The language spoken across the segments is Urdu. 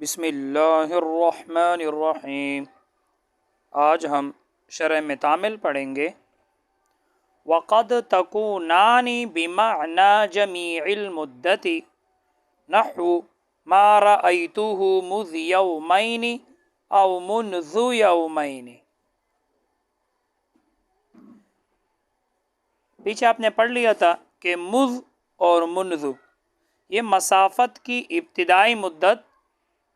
بسم اللہ الرحمن الرحیم۔ آج ہم شرح متعامل پڑھیں گے۔ وقد تکونان بمعنى جمیع المدت نحو ما رأیته مذ یومین او منذ یومین۔ پیچھے آپ نے پڑھ لیا تھا کہ مذ اور منذ یہ مسافت کی ابتدائی مدت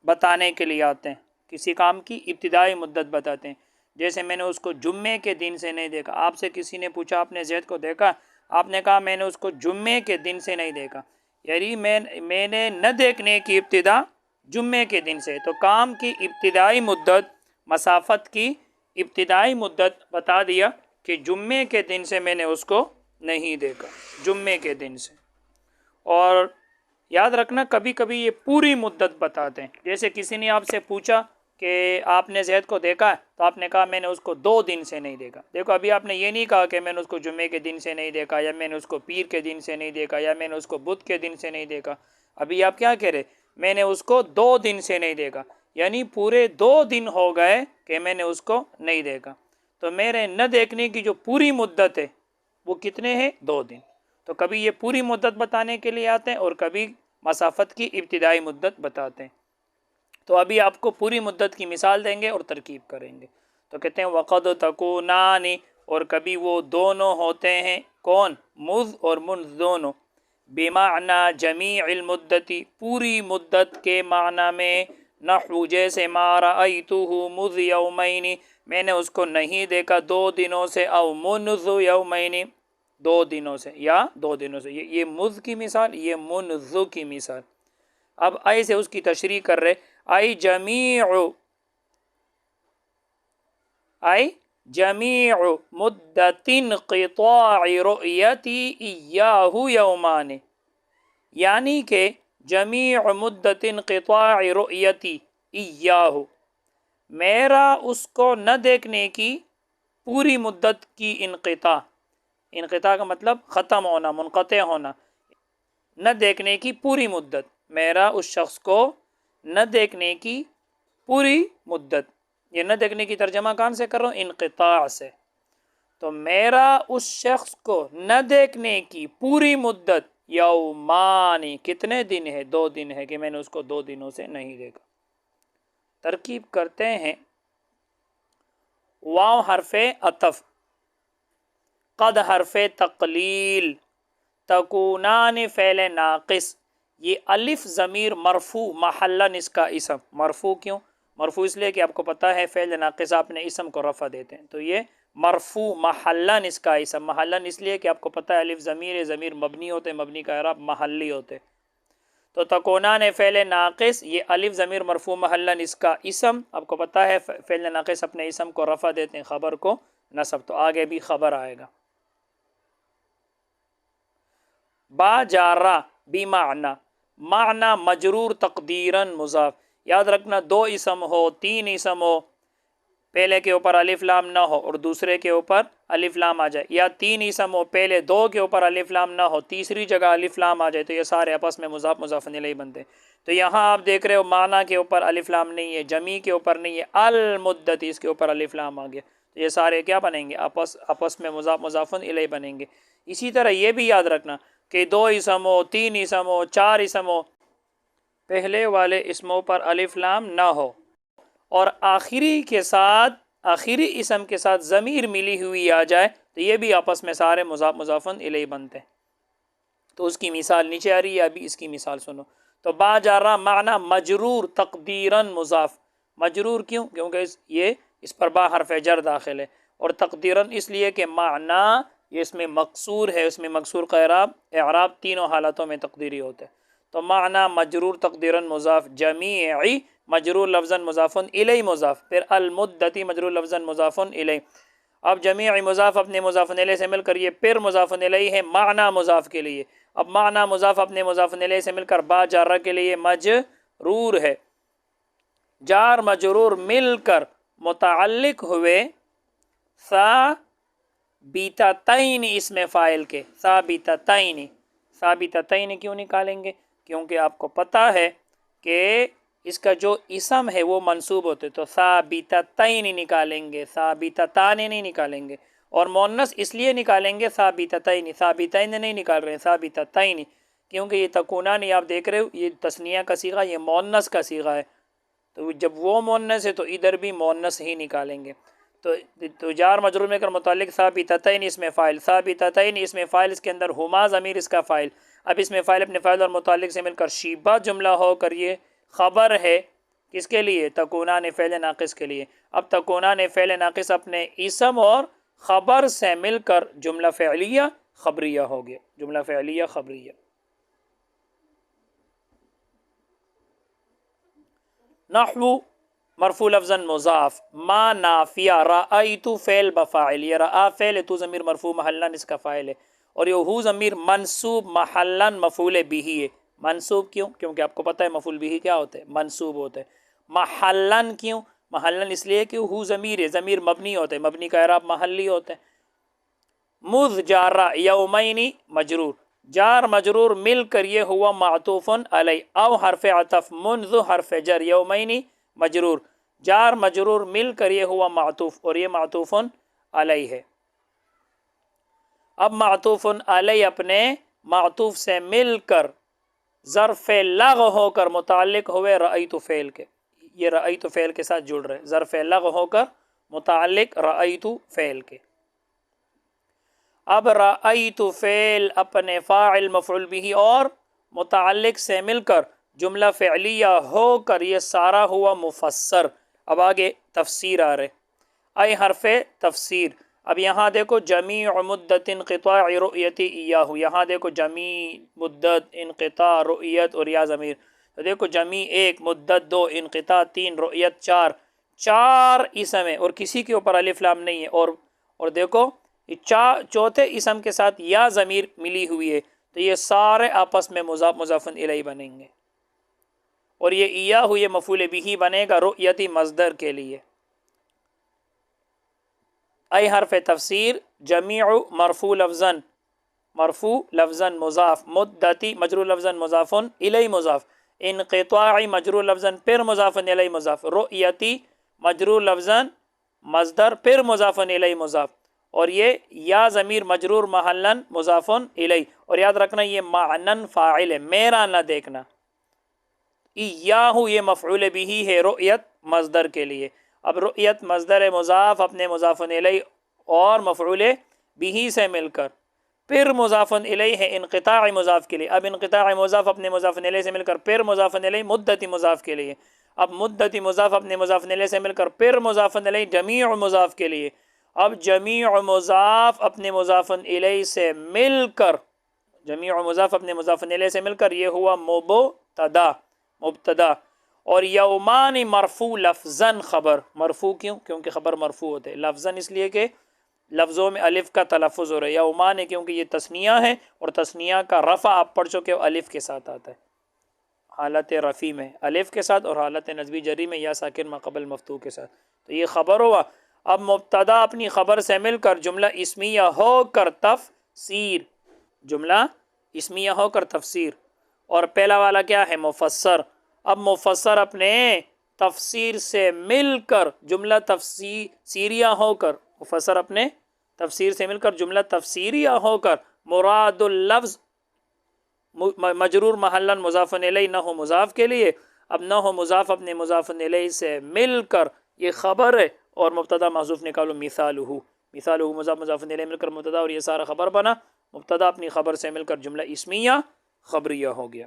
بتانے کے لیے آتے ہیں، کسی کام کی ابتدائی مدت بتاتے ہیں۔ جیسے میں نے اس کو جمعے کے دن سے نہیں دیکھا، آپ سے کسی نے پوچھا آپ نے زید کو دیکھا، آپ نے کہا میں نے اس کو جمعے کے دن سے نہیں دیکھا، یعنی میں نے نہ دیکھنے کی ابتدا جمعے کے دن سے۔ تو کام کی ابتدائی مدت، مسافت کی ابتدائی مدت بتا دیا کہ جمعے کے دن سے میں نے اس کو نہیں دیکھا، جمعے کے دن سے۔ اور یاد رکھنا کبھی کبھی یہ پوری مدت بتاتے ہیں۔ جیسے کسی نے آپ سے پوچھا کہ آپ نے زید کو دیکھا ہے، تو آپ نے کہا میں نے اس کو 2 دن سے نہیں دیکھا۔ دیکھو ابھی آپ نے یہ نہیں کہا کہ میں نے اس کو جمعے کے دن سے نہیں دیکھا، یا میں نے اس کو پیر کے دن سے نہیں دیکھا، یا میں نے اس کو بدھ کے دن سے نہیں دیکھا۔ ابھی آپ کیا کہہ رہے؟ میں نے اس کو 2 دن سے نہیں دیکھا، یعنی پورے 2 دن ہو گئے کہ میں نے اس کو نہیں دیکھا۔ تو میرے نہ دیکھنے کی جو پوری مدت ہے وہ کتنے ہیں؟ 2 دن۔ تو کبھی یہ پوری مدت بتانے کے لیے آتے ہیں اور کبھی مسافت کی ابتدائی مدت بتاتے ہیں۔ تو ابھی آپ کو پوری مدت کی مثال دیں گے اور ترکیب کریں گے۔ تو کہتے ہیں وقد تکونان، اور کبھی وہ دونوں ہوتے ہیں، کون؟ مذ اور منذ دونوں، بمعنی جمیع المدت، پوری مدت کے معنی میں، نحو جیسے ما رأیتہ مذ یومین، میں نے اس کو نہیں دیکھا 2 دنوں سے، او منذ یومین، 2 دنوں سے یا 2 دنوں سے۔ یہ مذ کی مثال، یہ منذ کی مثال۔ اب آئی سے اس کی تشریح کر رہے، جمیع مدت انقطاع رؤیتی ایاہ یومان، یعنی کہ جمیع مدت انقطاع رؤیتی ایاہ، میرا اس کو نہ دیکھنے کی پوری مدت کی انقطاع، انقطاع کا مطلب ختم ہونا، منقطع ہونا، نہ دیکھنے کی پوری مدت، میرا اس شخص کو نہ دیکھنے کی پوری مدت، یہ نہ دیکھنے کی ترجمہ کہاں سے کر رہا ہوں؟ انقطاع سے۔ تو میرا اس شخص کو نہ دیکھنے کی پوری مدت یومانی، کتنے دن ہے؟ 2 دن ہے کہ میں نے اس کو 2 دنوں سے نہیں دیکھا۔ ترکیب کرتے ہیں۔ واو حرف عطف، قد حرف تقلیل، تکونان فعل ناقص، یہ الف ضمیر مرفوع محلاً اس کا اسم، مرفوع کیوں؟ مرفوع اس لیے کہ آپ کو پتہ ہے فعل ناقص آپ نے اسم کو رفع دیتے ہیں، تو یہ مرفوع محلاً اس کا اسم، محلاً اس لیے کہ آپ کو پتہ ہے الف ضمیر، ضمیر مبنی ہوتے، مبنی کا اعراب محلی ہوتے۔ تو تکونان فعل ناقص، یہ الف ضمیر مرفوع محلاً اس کا اسم، آپ کو پتہ ہے فعل ناقص اپنے اسم کو رفع دیتے ہیں، خبر کو نصب، تو آگے بھی خبر آئے گا۔ با جارہ بمعنی، معنی مجرور تقدیراً مضاف، یاد رکھنا 2 اسم ہو، 3 اسم ہو، پہلے کے اوپر الف لام نہ ہو اور دوسرے کے اوپر الف لام آ جائے، یا 3 اسم ہو، پہلے 2 کے اوپر الف لام نہ ہو، تیسری جگہ الف لام آ جائے، تو یہ سارے آپس میں مضاف مضاف الیہ بنتے ہیں۔ تو یہاں آپ دیکھ رہے ہو معنی کے اوپر الف لام نہیں ہے، جمی کے اوپر نہیں ہے، المدت اس کے اوپر الف لام آ گیا، تو یہ سارے کیا بنیں گے؟ آپس میں مضاف مضاف الیہ بنیں گے۔ اسی طرح یہ بھی یاد رکھنا کہ 2 اسم ہو، 3 اسم ہو، 4 اسم ہو، پہلے والے اسموں پر الف لام نہ ہو اور آخری اسم کے ساتھ ضمیر ملی ہوئی آ جائے، تو یہ بھی آپس میں سارے مضاف مضاف الیہ بنتے ہیں۔ تو اس کی مثال نیچے آ رہی ہے، ابھی اس کی مثال سنو۔ تو با جارہ معنی مجرور تقدیراً مضاف، مجرور کیوں؟ کیونکہ یہ اس پر با حرف جر داخل ہے، اور تقدیراً اس لیے کہ معنی یہ اس میں مقصور ہے، اس میں مقصور کا اعراب تینوں حالتوں میں تقدیری ہوتا ہے۔ تو معنی مجرور تقدیراً مضاف، جمیعی مجرور لفظاً مضاف الیہ مضاف، پھر المدتی مجرور لفظاً مضاف الیہ۔ اب جمیعی مضاف اپنے مضاف الیہ سے مل کر یہ پھر مضاف الیہ ہے معنی مضاف کے لیے، اب معنی مضاف اپنے مضاف الیہ سے مل کر با جارہ کے لیے مجرور ہے، جار مجرور مل کر متعلق ہوئے ثابتتین اسم فاعل کے، ثابتتین کیوں نکالیں گے؟ کیونکہ آپ کو پتہ ہے کہ اس کا جو اسم ہے وہ منصوب ہوتے تو ثابتتین نکالیں گے، ثابتتان نہیں نکالیں گے، اور مؤنث اس لیے نکالیں گے ثابتتین، ثابتین نہیں نکال رہے ہیں، ثابتتین، کیونکہ یہ تکونان آپ دیکھ رہے ہو یہ تثنیہ کا صیغہ، یہ مؤنث کا صیغہ ہے، تو جب وہ مؤنث ہے تو ادھر بھی مؤنث ہی نکالیں گے۔ تو جار مجرور میں کر متعلق ثابتتین اس میں فاعل، ثابتتین اس میں فاعل، اس کے اندر ہما ضمیر اس کا فاعل، اب اس میں فاعل اپنے فاعل اور متعلق سے مل کر شیبہ جملہ ہو کر یہ خبر ہے کس کے لیے؟ تکونان فعل ناقص کے لیے۔ اب تکونان فعل ناقص اپنے اسم اور خبر سے مل کر جملہ فعلیہ خبریہ ہو گیا، جملہ فعلیہ خبریہ۔ نحو مرفوع لفظاً مضاف، ما نافیہ، رأیت فعل بفاعل، یہ رأى فعل ہے، تو ضمیر مرفوع محلاً اس کا فاعل ہے، اور یہ ہو ضمیر منصوب محلاً مفعول بھی ہے۔ منصوب کیوں؟ کیونکہ آپ کو پتہ ہے مفعول بھی کیا ہوتا ہے؟ منصوب ہوتا ہے۔ محلاً کیوں؟ محلاً اس لیے کہ ہو ضمیر ہے، ضمیر مبنی ہوتا ہے، مبنی کا اعراب محلی ہوتا ہے۔ مذ جارہ یومین مجرور، جار مجرور مل کر یہ ہوا معطوف علی، او حرف عطف، منذ حرف جر، یومین مجرور، جار مجرور مل کر یہ ہوا معطوف، اور یہ معطوف علی ہے۔ اب معطوف علی اپنے معطوف سے مل کر ظرف لغو ہو کر متعلق ہوئے رأیت فعل کے، یہ رأیت فعل کے ساتھ جڑ رہے، ظرف لغو ہو کر متعلق رأیت فعل کے۔ اب رأیت فعل اپنے فاعل مفعول بھی اور متعلق سے مل کر جملہ فعلیہ ہو کر یہ سارا ہوا مفسر۔ اب آگے تفسیر آ رہے، اے حرف تفسیر۔ اب یہاں دیکھو جمیع مدت انقطاع رؤیتی ایاہ، یہاں دیکھو جمیع مدت انقطاع رؤیت اور یا ضمیر، تو دیکھو جمیع ایک، مدت دو، انقطاع تین، رؤیت چار، چار اسم ہے اور کسی کے اوپر الف لام نہیں ہے، اور دیکھو چوتھے اسم کے ساتھ یا ضمیر ملی ہوئی ہے، تو یہ سارے آپس میں مضاف مضاف الیہ بنیں گے، اور یہ ایاہ یہ مفعول بھی بنے گا رؤیتی مصدر کے لیے۔ اے حرف تفسیر جمیع مرفوع لفظاً مضاف، مدتی مجرور لفظاً مضاف الیہ مضاف، انقطاعی مجرور لفظاً پھر مضاف الیہ مضاف، رؤیتی مجرور لفظاً مصدر پھر مضاف الیہ مضاف، اور یہ یا ضمیر مجرور محلاً مضاف الیہ، اور یاد رکھنا یہ معنن فاعل ہے، میرا نہ دیکھنا۔ ایاہ یہ مفعول بھی ہے رؤیت مصدر کے لیے، اب رؤیت مصدر مضاف اپنے مضاف الیہ اور مفعول بھی سے مل کر، پھر مضاف الیہ ہے انقطاع مضاف کے لیے، اب انقطاع مضاف اپنے مضاف الیہ سے مل کر پھر مضاف الیہ مدتی مضاف کے لیے، اب مدتی مضاف اپنے مضاف الیہ سے مل کر پھر مضاف الیہ جمیع مضاف کے لیے، اب جمیع مضاف اپنے مضاف الیہ سے مل کر، جمیع مضاف اپنے مضاف الیہ سے مل کر یہ ہوا مبتدا، اور یومان مرفوع لفظاً خبر، مرفوع کیوں؟ کیونکہ خبر مرفوع ہوتے ہیں، لفظاً اس لیے کہ لفظوں میں الف کا تلفظ ہو رہا ہے، یومان ہے کیونکہ یہ تثنیہ ہے، اور تثنیہ کا رفع آپ پڑھ چکے ہو الف کے ساتھ آتا ہے، حالت رفع میں الف کے ساتھ، اور حالت نصبی جری میں یا ساکن ما قبل مفتوح کے ساتھ، تو یہ خبر ہوا۔ اب مبتدا اپنی خبر سے مل کر جملہ اسمیہ ہو کر تفسیر، جملہ اسمیہ ہو کر تفسیر، اور پہلا والا کیا ہے؟ مفسر، اب مفسر اپنے تفسیر سے مل کر جملہ تفسیریہ ہو کر، مفسر اپنے تفسیر سے مل کر جملہ تفسیریہ ہو کر مراد اللفظ مجرور محلاً مضاف الیہ نہ ہو مضاف کے لیے، اب نہ ہو مضاف اپنے مضاف الیہ سے مل کر یہ خبر ہے، اور مبتدا محذوف نکالو مثالہ مضاف مضاف الیہ مل کر مبتدا، اور یہ سارا خبر بنا، مبتدا اپنی خبر سے مل کر جملہ اسمیہ خبریہ ہو گیا۔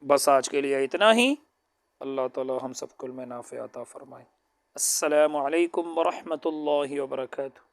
بس آج کے لیے اتنا ہی، اللہ تعالی ہم سب کو علم نافع عطا فرمائے۔ السلام علیکم ورحمۃ اللہ وبرکاتہ۔